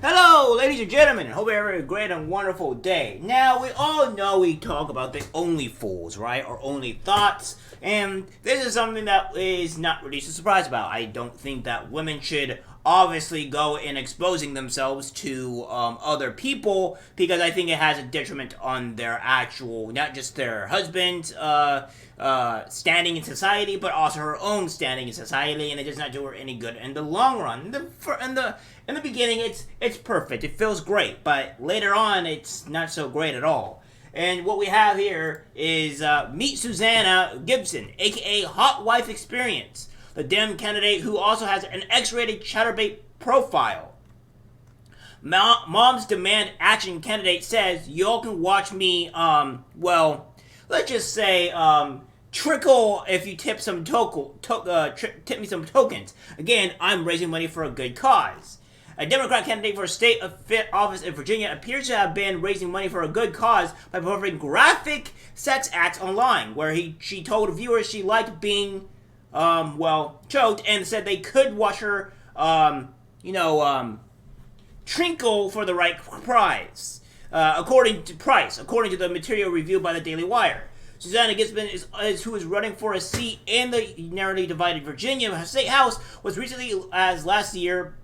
Hello, ladies and gentlemen. Hope you're having a great and wonderful day. Now, we all know we talk about the only fools, right? Or only thoughts. And this is something that is not really so surprised about. I don't think that women should obviously go in exposing themselves to other people, because I think it has a detriment on their actual, not just their husband's standing in society, but also her own standing in society, and it does not do her any good in the long run. In the beginning, it's perfect. It feels great, but later on, it's not so great at all. And what we have here is meet Susanna Gibson, aka Hot Wife Experience, the Dem candidate who also has an X-rated Chaturbate profile. Moms Demand Action candidate says, y'all can watch me, let's just say, trickle if you tip some tip me some tokens. Again, I'm raising money for a good cause. A Democrat candidate for a state office in Virginia appears to have been raising money for a good cause by performing graphic sex acts online, where she told viewers she liked being, choked, and said they could watch her, trinkle for the right price, according to the material reviewed by the Daily Wire. Susanna Gibson, who is running for a seat in the narrowly divided Virginia State House, was recently, as last year,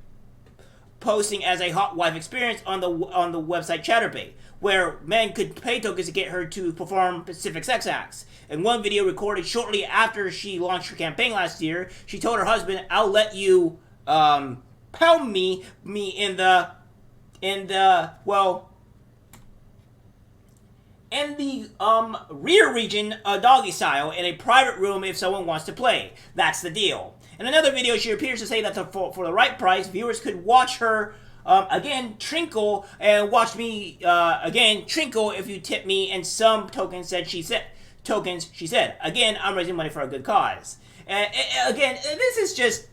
posting as a hot wife experience on the website Chaturbate, where men could pay tokens to get her to perform specific sex acts. In one video recorded shortly after she launched her campaign last year, she told her husband, "I'll let you pound me in the rear region, doggy style, in a private room if someone wants to play. That's the deal." In another video, she appears to say that for the right price, viewers could watch her again trinkle, and watch me again trinkle if you tip me, and some tokens. She said. Again, I'm raising money for a good cause. And again, this is just,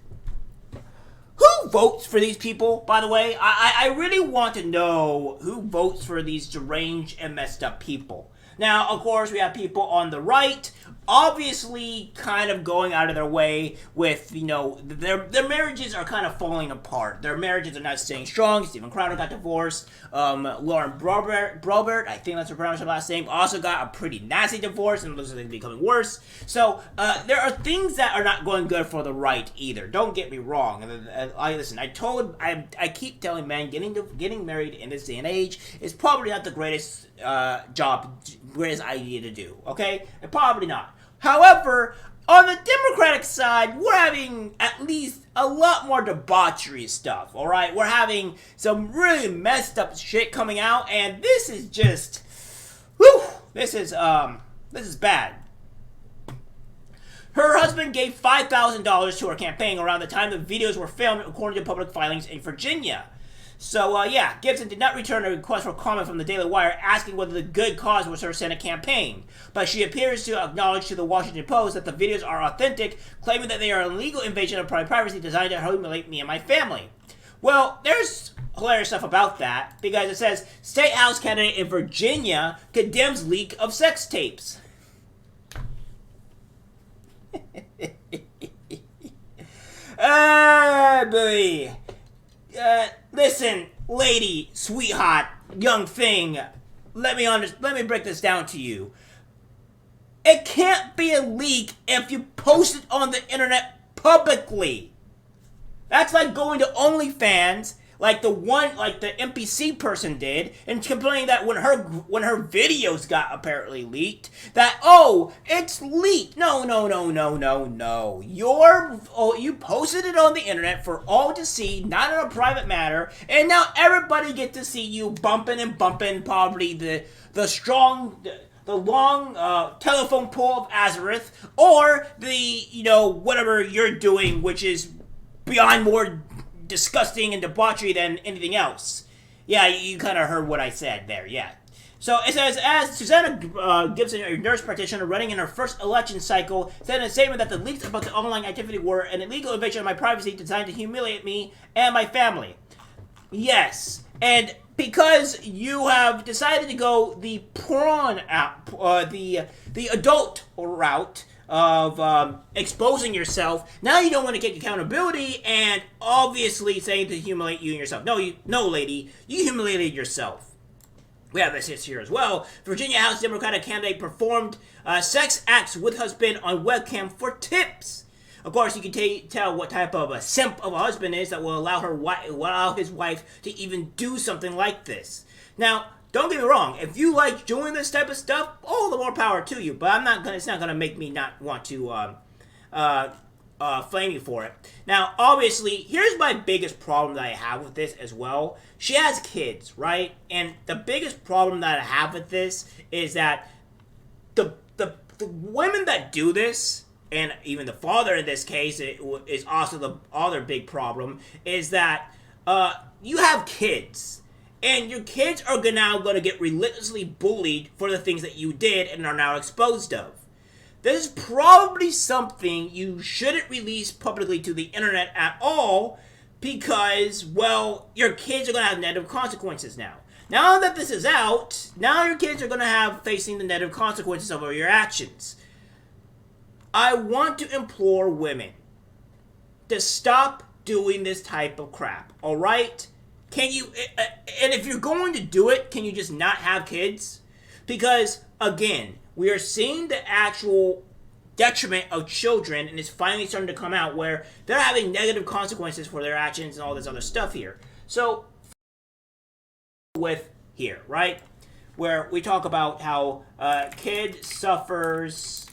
who votes for these people, by the way? I really want to know who votes for these deranged and messed up people. Now, of course, we have people on the right, obviously kind of going out of their way with, their marriages are kind of falling apart. Their marriages are not staying strong. Steven Crowder got divorced. Lauren Brobert, I think that's her pronounce her last name, also got a pretty nasty divorce, and looks like it's becoming worse. So, there are things that are not going good for the right either. Don't get me wrong. I keep telling men, getting married in this day and age is probably not the greatest greatest idea to do, okay? Probably not. However, on the Democratic side, we're having at least a lot more debauchery stuff, alright? We're having some really messed up shit coming out, and this is just, this is bad. Her husband gave $5,000 to her campaign around the time the videos were filmed, according to public filings in Virginia. So, Gibson did not return a request for comment from the Daily Wire asking whether the good cause was her Senate campaign, but she appears to acknowledge to the Washington Post that the videos are authentic, claiming that they are an illegal invasion of private privacy designed to humiliate me and my family. Well, there's hilarious stuff about that, because it says, State House candidate in Virginia condemns leak of sex tapes. Boy. Listen, lady, sweetheart, young thing, let me break this down to you. It can't be a leak if you post it on the internet publicly. That's like going to OnlyFans, like the NPC person did, and complaining that when her videos got apparently leaked, that, it's leaked. No. You posted it on the internet for all to see, not in a private matter, and now everybody get to see you bumping, probably the long telephone pole of Azareth, or the, whatever you're doing, which is beyond more disgusting and debauchery than anything else. Yeah, you kind of heard what I said there, yeah. So it says, as Susanna Gibson, a nurse practitioner running in her first election cycle, said in a statement that the leaks about the online activity were an illegal invasion of my privacy designed to humiliate me and my family. Yes, and because you have decided to go the porn app, the adult route, of exposing yourself. Now you don't want to take accountability and obviously saying to humiliate you and yourself. No, lady, you humiliated yourself. We have this here as well. Virginia House Democratic candidate performed sex acts with husband on webcam for tips. Of course, you can tell what type of a simp of a husband is that will allow his wife to even do something like this. Now, don't get me wrong. If you like doing this type of stuff, all the more power to you. But it's not gonna make me not want to flame you for it. Now, obviously, here's my biggest problem that I have with this as well. She has kids, right? And the biggest problem that I have with this is that the women that do this, and even the father in this case is also the other big problem, is that you have kids. And your kids are now going to get relentlessly bullied for the things that you did and are now exposed of. This is probably something you shouldn't release publicly to the internet at all because, well, your kids are going to have negative consequences now. Now that this is out, now your kids are going to have facing the negative consequences of your actions. I want to implore women to stop doing this type of crap, alright? Can you, and if you're going to do it, can you just not have kids? Because, again, we are seeing the actual detriment of children, and it's finally starting to come out where they're having negative consequences for their actions and all this other stuff here. So, with here, right? Where we talk about how kid suffers,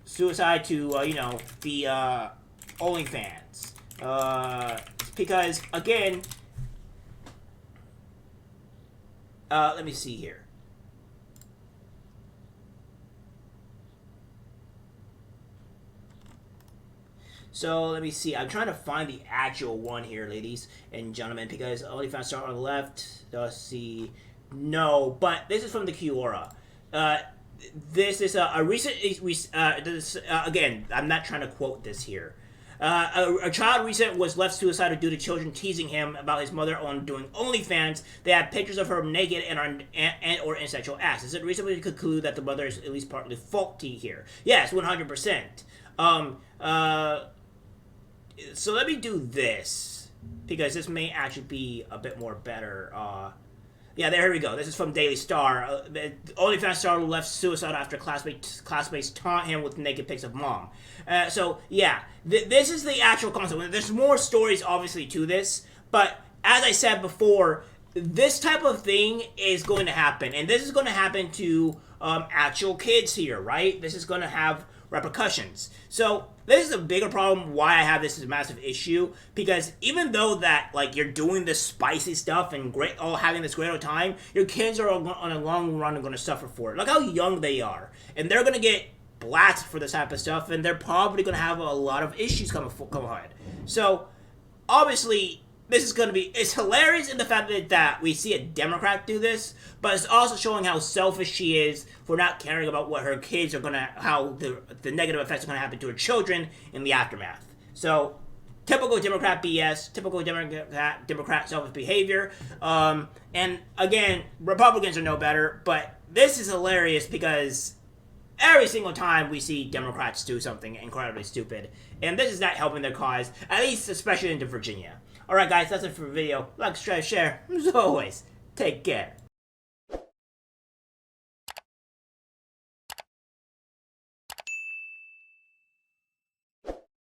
suicide to, the OnlyFans. Because, again, let me see here. So, let me see. I'm trying to find the actual one here, ladies and gentlemen, because OnlyFans start on the left. Let's see. No, but this is from the Quora. This is a recent... again, I'm not trying to quote this here. A child recent was left suicidal due to children teasing him about his mother on doing OnlyFans. They had pictures of her naked or in sexual acts. Is it reasonable to conclude that the mother is at least partly faulty here? Yes, 100%. So let me do this, because this may actually be a bit more better. Yeah, there we go. This is from Daily Star. OnlyFans star left suicidal after classmates taunt him with naked pics of mom. So, yeah, this is the actual concept. There's more stories, obviously, to this, but as I said before, this type of thing is going to happen, and this is going to happen to actual kids here, right? This is going to have repercussions. So this is a bigger problem why I have this as a massive issue, because even though that, like, you're doing this spicy stuff and having this great old time, your kids are on a long run going to suffer for it. Look how young they are, and they're going to get blasted for this type of stuff, and they're probably going to have a lot of issues come ahead. So obviously this is going to be, it's hilarious in the fact that we see a Democrat do this, but it's also showing how selfish she is for not caring about what her kids are going to, how the negative effects are going to happen to her children in the aftermath. So, typical Democrat BS, typical Democrat selfish behavior. And again, Republicans are no better, but this is hilarious because every single time we see Democrats do something incredibly stupid, and this is not helping their cause, at least especially into Virginia. Alright guys, that's it for the video. Like, subscribe, share. As always, take care.